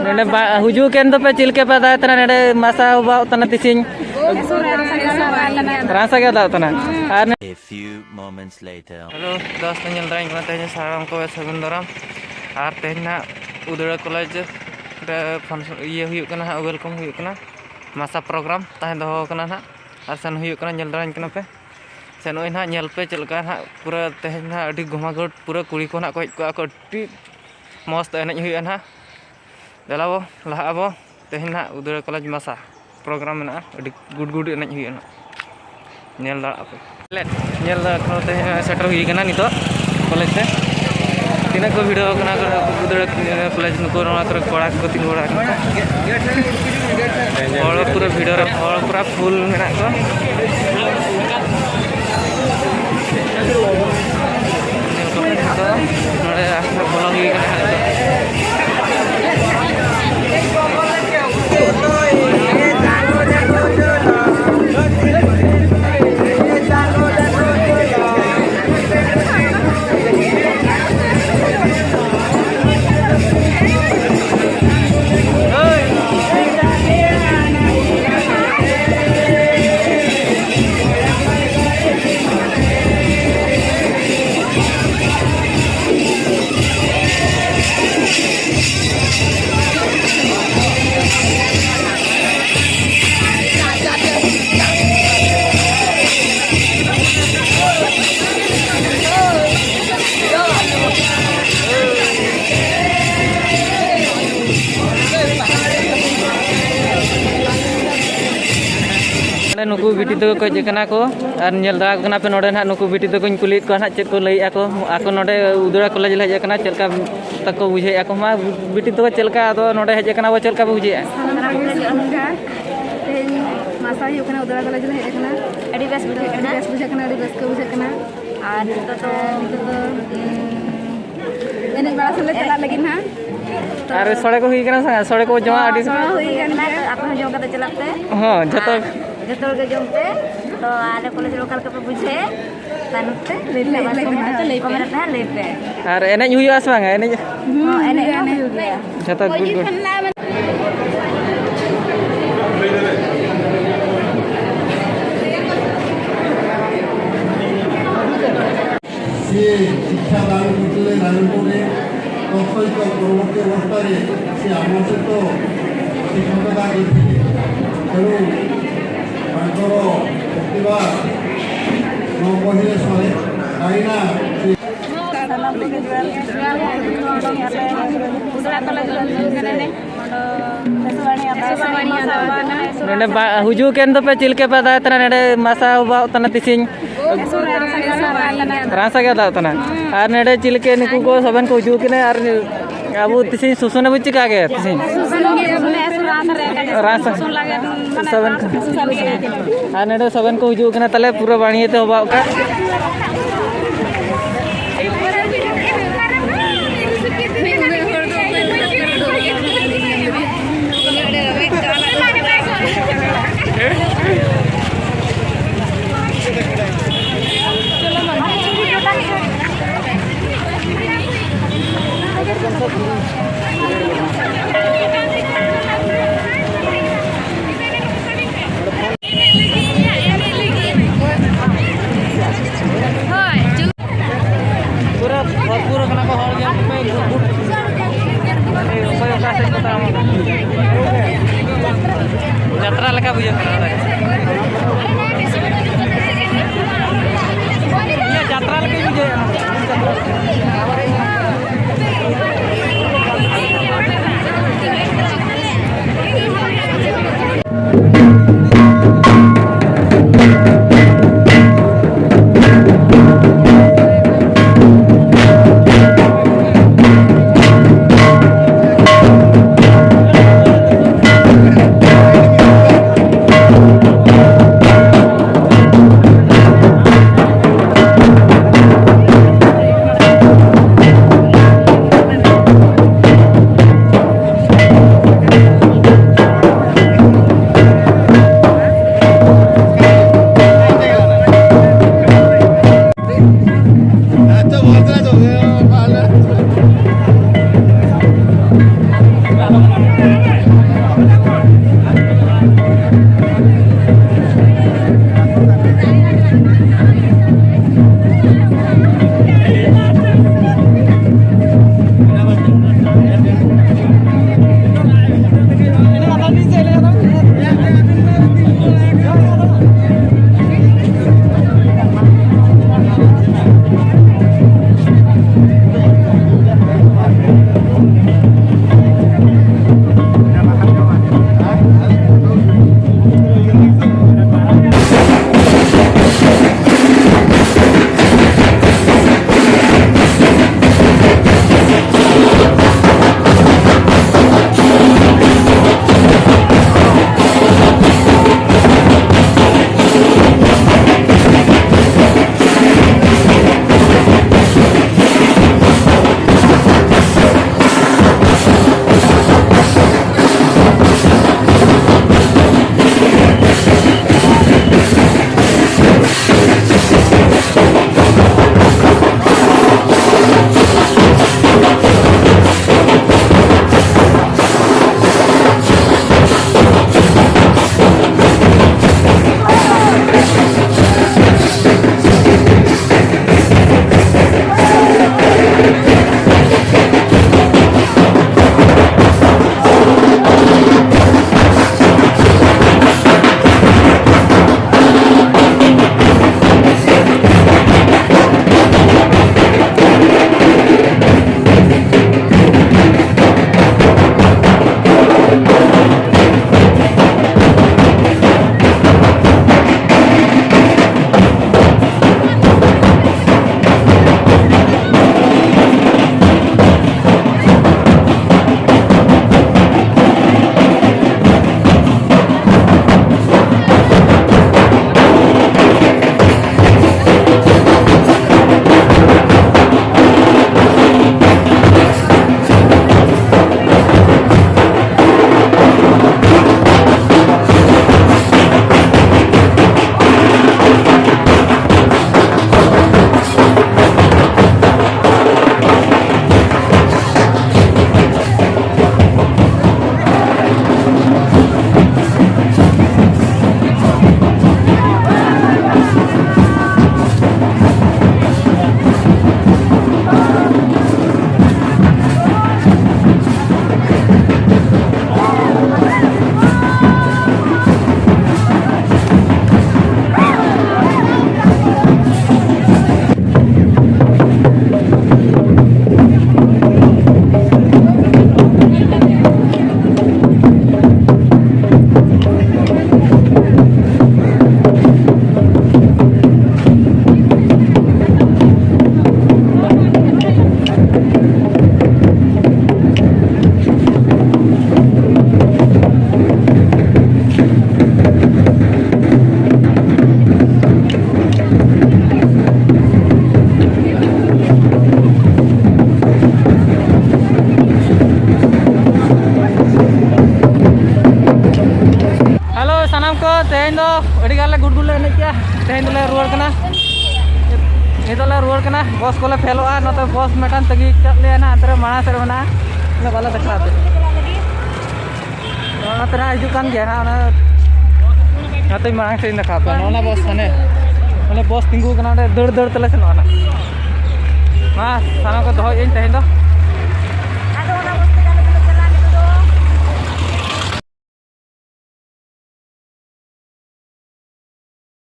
हुजू केन तो पे चिलके पे दातना नेडे मासा बातना तिसिंग रासा के दातना A few moments later. Hello दोस्त ñel rañ ko tay saram ko sagun daram ar tehna udara college re function ye huyuk kana welcome huyuk kana masa program tah doho kana na ar san huyuk kana ñel rañ kana pe sen oi na ñel pe chelka na pura tehna adi gomagot pura kuri ko na ko ko adi most enej huyuk na delabo lah abo tehna udara college masa program na adi good enej huyuk na ñel da ape ñel ko te setter hui kana nito college te tina ko video kana udara college nuko na kor koda ko tin koda और पूरा video रे और पूरा full मेना को नोडे बोला हुई kana नुकु बिटी तो को जेकना को और नेल दा कना पे नोडे ना नुकु बिटी तो को कुली को ना चेक को लई आको आको नोडे उदुरा कॉलेज ले जेकना चलका तक को बुझे आको मा बिटी तो चलका तो नोडे हे जेकना वो चलका बुझे मासा ᱦᱩᱭᱩᱜ ᱠᱟᱱᱟ उदुरा कॉलेज ले हेकना एडी बेस बुझाकना एडी बेस को बुझाकना और तो एने बड़ा से चला लगिन हा अरे सड़े को हुई कना संग सड़े को जमा आडी हुई कना आपन जम का चलाते हां जतो के जमते तो आले कॉलेज लोकल के बुझे तानुते ले कैमरा पे ले पे और एने हुई आस बांग एने हां एने हो गया जतो गुड से शिक्षा दान करते राजपुरे सहित परवर्ती अवस्था से आम सहित शिक्षकता करते तेणु प्रतिभा न कहले सहे कहीं हुजू केन तो पे चिलके पे दातना नेडे मासा बातना तिसिंग रासा के दातना और नेडे चिलके निकु को सबन को हुजू केने और अब तिसिंग सुसुने बुच्ची का गे तिसिंग रासा सबन और नेडे सबन को हुजू केने तले पूरा बाणीए ते होबा का पूरा भरपूर कना को हर गया पे यात्रा लगा बुझे यात्रा लगे बुझे को तेहन दो अड़ी गाले गुडगुले एने क्या तेहन दोले रुआर कना ये दोले रुआर कना बस कोले फेलोआ नते बस मेटान तगी चले ना अंतरे माना सर बना ले बाला देखाते ना तेरा हिजू कान गया ना नते मांग से देखाते ना बस हने बस तिंगू कना दड़ दड़ तले से ना मा साना को दो इन तेहन दो